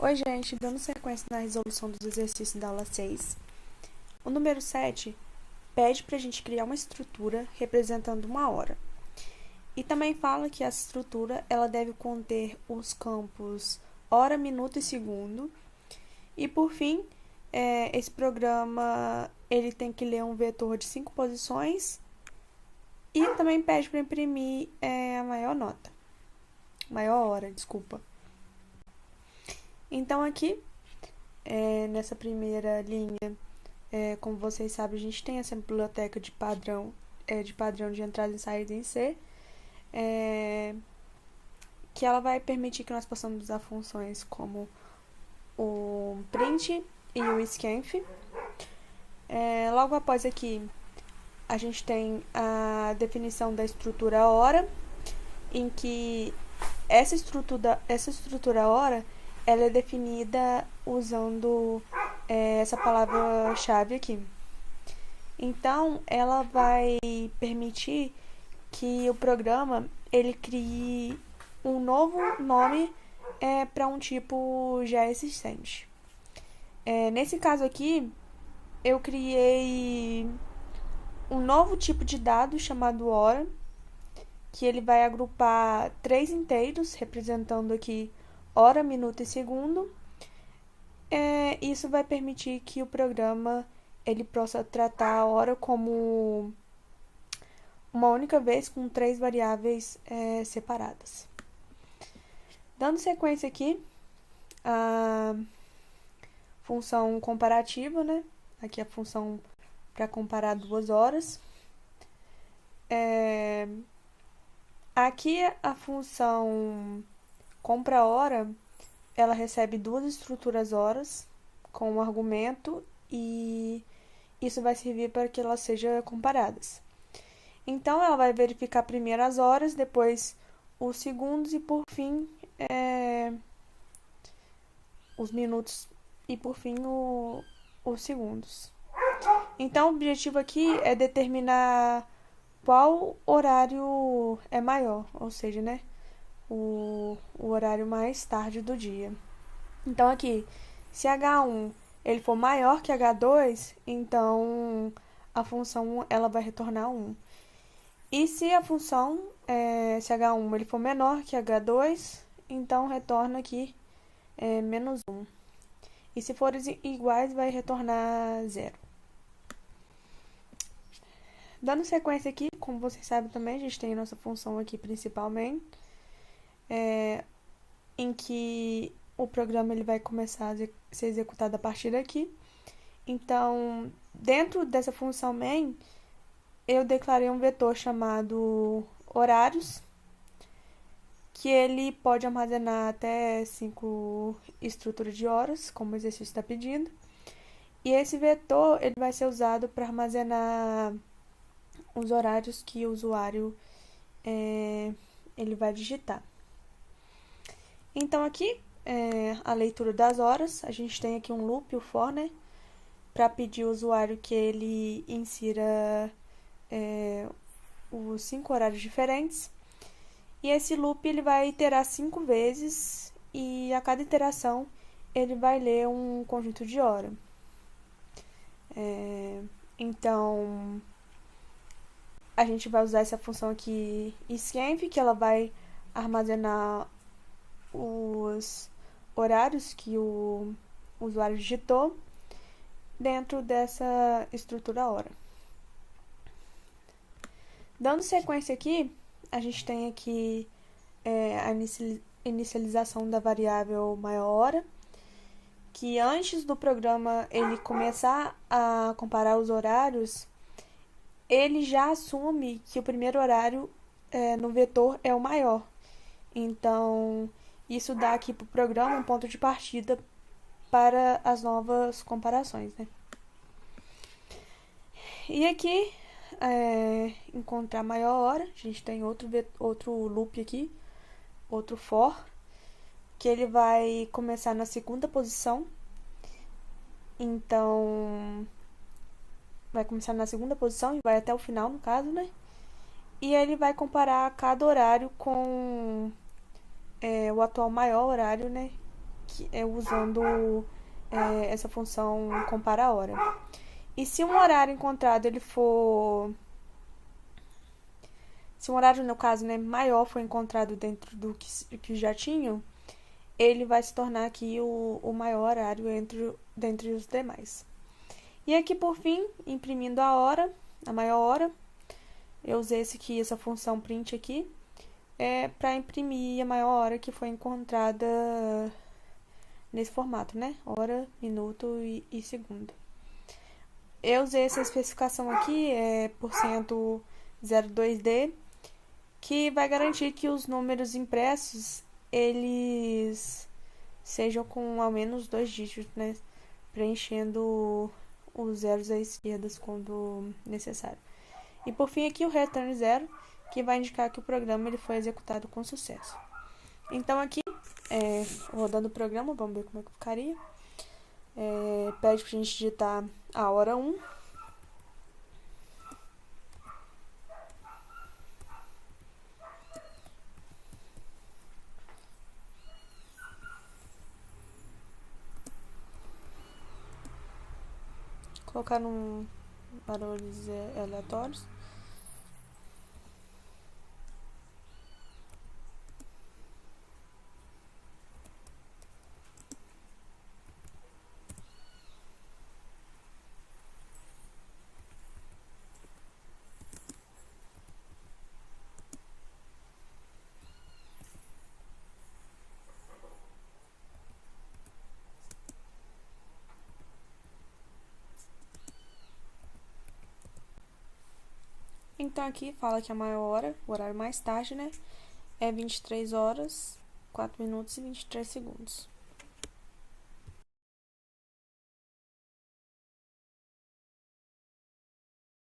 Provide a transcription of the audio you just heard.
Oi, gente, dando sequência na resolução dos exercícios da aula 6. O número 7 pede para a gente criar uma estrutura representando uma hora. E também fala que essa estrutura ela deve conter os campos hora, minuto e segundo. E, por fim, esse programa ele tem que ler um vetor de 5 posições e também pede para imprimir a maior hora, desculpa. Então, aqui, nessa primeira linha, como vocês sabem, a gente tem essa biblioteca de padrão de entrada e saída em C, que ela vai permitir que nós possamos usar funções como o print e o scanf. Logo após aqui, a gente tem a definição da estrutura hora, em que essa estrutura hora ela é definida usando essa palavra-chave aqui. Então, ela vai permitir que o programa ele crie um novo nome para um tipo já existente. Nesse caso aqui, eu criei um novo tipo de dado chamado hora, que ele vai agrupar 3 inteiros, representando aqui hora, minuto e segundo. Isso vai permitir que o programa ele possa tratar a hora como uma única vez com 3 variáveis separadas. Dando sequência aqui, a função comparativa, né? Aqui a função para comparar 2 horas. Aqui a função compra hora, ela recebe 2 estruturas horas com um argumento e isso vai servir para que elas sejam comparadas. Então, ela vai verificar primeiro as horas, depois os segundos e, por fim, os minutos e, por fim, os segundos. Então, o objetivo aqui é determinar qual horário é maior, ou seja, né, o horário mais tarde do dia. Então, aqui, se H1 ele for maior que H2, então a função ela vai retornar 1. E se a função, se H1 ele for menor que H2, então retorna aqui menos 1. E se forem iguais, vai retornar 0. Dando sequência aqui, como vocês sabem também, a gente tem a nossa função aqui principalmente, em que o programa ele vai começar a ser executado a partir daqui. Então, dentro dessa função main, eu declarei um vetor chamado horários, que ele pode armazenar até 5 estruturas de horas, como o exercício está pedindo. E esse vetor ele vai ser usado para armazenar os horários que o usuário ele vai digitar. Então, aqui, a leitura das horas, a gente tem aqui um loop, o for, né, para pedir ao usuário que ele insira os 5 horários diferentes. E esse loop ele vai iterar 5 vezes e a cada iteração ele vai ler um conjunto de hora. Então, a gente vai usar essa função aqui scanf, que ela vai armazenar os horários que o usuário digitou dentro dessa estrutura hora. Dando sequência aqui, a gente tem aqui a inicialização da variável maior hora, que antes do programa ele começar a comparar os horários, ele já assume que o primeiro horário no vetor é o maior. Então, isso dá aqui para o programa um ponto de partida para as novas comparações, né? E aqui, encontrar maior hora, a gente tem outro loop aqui, outro for, que ele vai começar na segunda posição. Então, vai começar na segunda posição e vai até o final, no caso, né? E ele vai comparar cada horário com o atual maior horário, né? usando essa função compara a hora. E se um horário encontrado ele for... Se um horário, no caso, né, maior for encontrado dentro do que já tinham, ele vai se tornar aqui o maior horário dentre os demais. E aqui, por fim, imprimindo a maior hora, eu usei essa função print aqui, para imprimir a maior hora que foi encontrada nesse formato, né? Hora, minuto e segundo. Eu usei essa especificação aqui, %02D, que vai garantir que os números impressos, eles sejam com ao menos 2 dígitos, né? Preenchendo os zeros à esquerda quando necessário. E por fim aqui o return 0, que vai indicar que o programa ele foi executado com sucesso. Então aqui, rodando o programa, vamos ver como é que ficaria. Pede pra gente digitar a hora 1. Colocar num barulhos aleatórios. Então aqui fala que a maior hora, o horário mais tarde, né, é 23 horas, 4 minutos e 23 segundos.